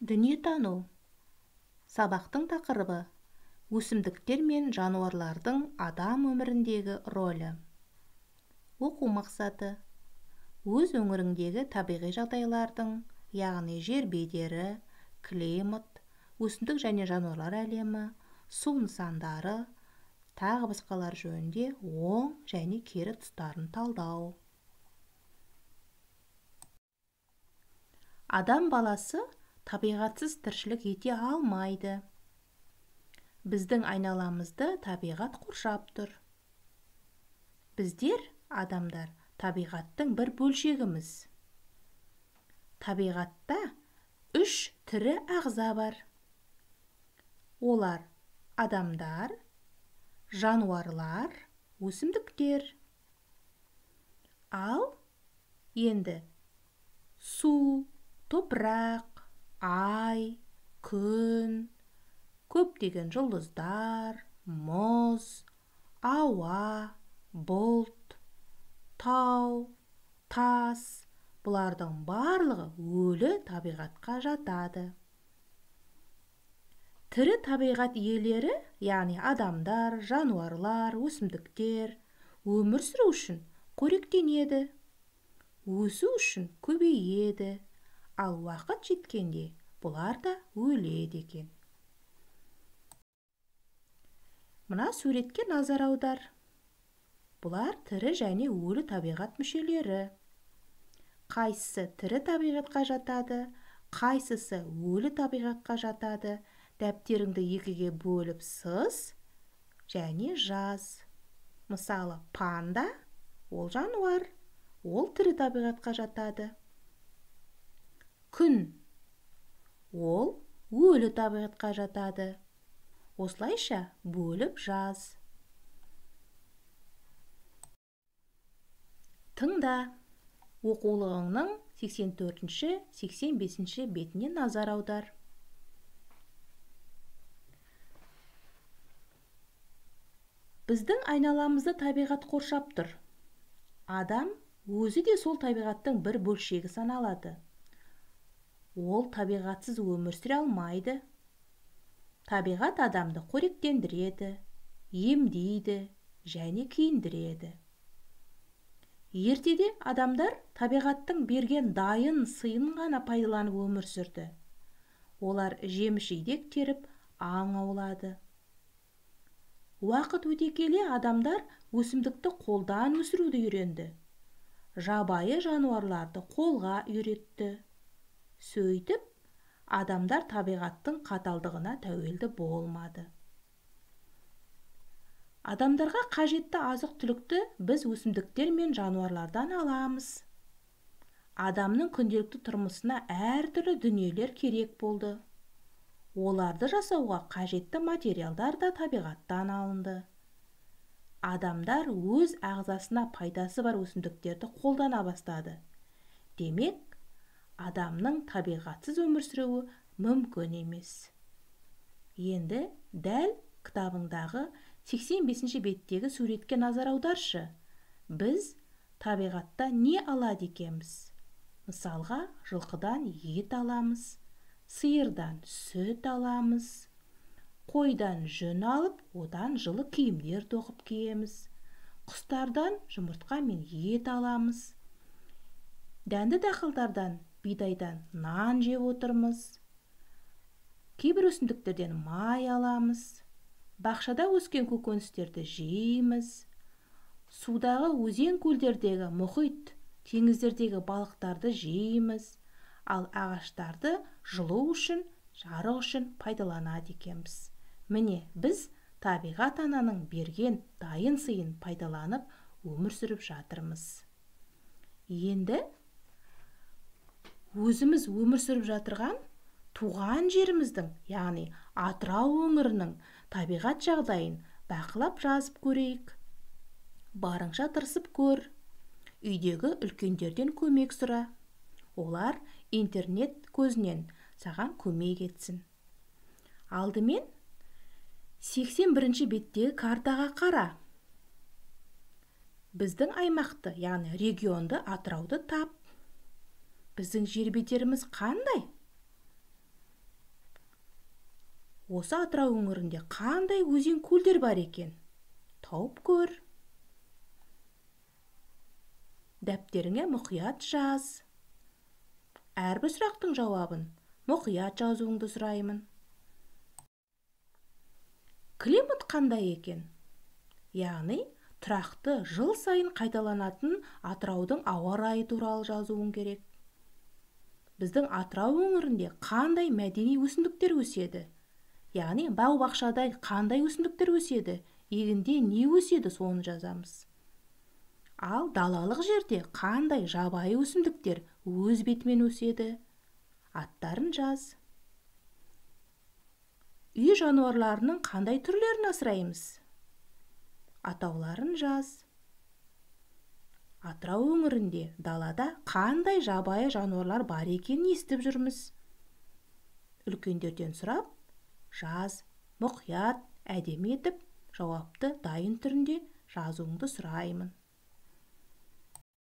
Дүниетану. Сабақтың тақырыбы: өсімдіктер мен жануарлардың адам өміріндегі рөлі. Оқу мақсаты: өз өңіріңдегі табиғи жағдайлардың, яғни жер бедері, климат, өсімдік және жануарлар әлемі, су нысандары, тағы басқалар жөнінде оң және кері тұстарын талдау. Адам баласы табиғатсыз тіршілік ете алмайды. Біздің айналамызды табиғат қоршап тұр. Біздер, адамдар, табиғаттың бір бөлшегіміз. Табиғатта 3 тірі ағза бар. Олар адамдар, жануарлар, өсімдіктер. Ал енді су, топырақ, ай, күн, көптеген жұлдыздар, мұз, ауа, бұлт, тау, тас, бұлардың барлығы өлі табиғатқа жатады. Тірі табиғат иелері, яғни адамдар, жануарлар, өсімдіктер, өмір сүру үшін қоректенеді, өсу үшін көбейеді, ал уақыт жеткенде бұлар да өледі екен. Мына суретке назар аудар. Бұлар тірі және өлі табиғат мүшелері. Қайсысы тірі табиғатқа жатады, қайсысы өлі табиғатқа жатады? Дәптеріңді екіге бөліп сыз және жаз. Мысалы, панда ол жануар, ол тірі табиғатқа жатады. Күн ол өлі табиғатқа жатады. Осылайша бөліп жаз. Тыңда. Оқулығыңның 84-85 бетіне назар аудар. Біздің айналамызды табиғат қоршап тұр. Адам өзі де сол табиғаттың бір бөлшегі саналады. Ол табиғатсыз өмір сүре алмайды. Табиғат адамды қоректендіреді, емдейді және киіндіреді. Ертеде адамдар табиғаттың берген дайын сыйын ғана пайдаланып өмір сүрді. Олар жеміс-жидек теріп, аң аулады. Уақыт өте келе адамдар өсімдікті қолдан өсіруді үйренді. Жабайы жануарларды қолға үйретті. Сөйтіп, адамдар табиғаттың қаталдығына тәуелді болмады. Адамдарға қажетті азық-түлікті біз өсімдіктер мен жануарлардан аламыз. Адамның күнделікті тұрмысына әртүрлі дүниелер керек болды. Оларды жасауға қажетті материалдар да табиғаттан алынды. Адамдар өз ағзасына пайдасы бар өсімдіктерді қолдана бастады. Демек, адамның табиғатсыз өмір сүруі мүмкін емес. Енді дәл кітабыңдағы 85 беттегі суретке назар аударшы. Біз табиғатта не алады екенбіз? Мысалға, жылқыдан ет аламыз, сиырдан сүт аламыз, қойдан жүн алып, одан жылы киімдер тоқып киеміз. Құстардан жұмыртқа мен ет аламыз. Дәнді дақылдардан, бидайдан нан жеп отырмыз. Кейбір өсімдіктерден май аламыз. Бақшада өскен көкөністерді жейміз. Судағы өзен көлдердегі мұхит, теңіздердегі балықтарды жейміз. Ал ағаштарды жылу үшін, жарық үшін пайдаланады екенбіз. Міне, біз табиғат ананың берген дайын сыйын пайдаланып өмір сүріп жатырмыз. Енді өзіміз өмір сүріп жатырған туған жеріміздің, яғни Атырау өңірінің табиғат жағдайын бақылап жазып көрейік. Барынша тырысып көр. Үйдегі үлкендерден көмек сұра. Олар интернет көзінен саған көмек етсін. Алдымен 81 беттегі картаға қара. Біздің аймақты, яғни регионды, Атырауды тап. Біздің жер бедеріміз қандай? Осы Атырау өңірінде қандай өзен көлдер бар екен? Тауып көр. Дәптеріңе мұқият жаз. Әрбір сұрақтың жауабын мұқият жазуыңды сұраймын. Климат қандай екен? Яғни, тұрақты жыл сайын қайталанатын Атыраудың ауа райы туралы жазуың керек. Біздің Атырау өңірінде қандай мәдени өсімдіктер өседі? Яғни, бау-бақшада қандай өсімдіктер өседі? Егінде не өседі, соны жазамыз. Ал далалық жерде қандай жабайы өсімдіктер өз бетімен өседі? Аттарын жаз. Үй жануарларының қандай түрлерін асыраймыз? Атауларын жаз. Атырау өңірінде далада қандай жабайы жануарлар бар екенін естіп жүрміз? Үлкендерден сұрап, жаз, мұқият, әдемі етіп, жауапты дайын түрінде жазуыңды сұраймын.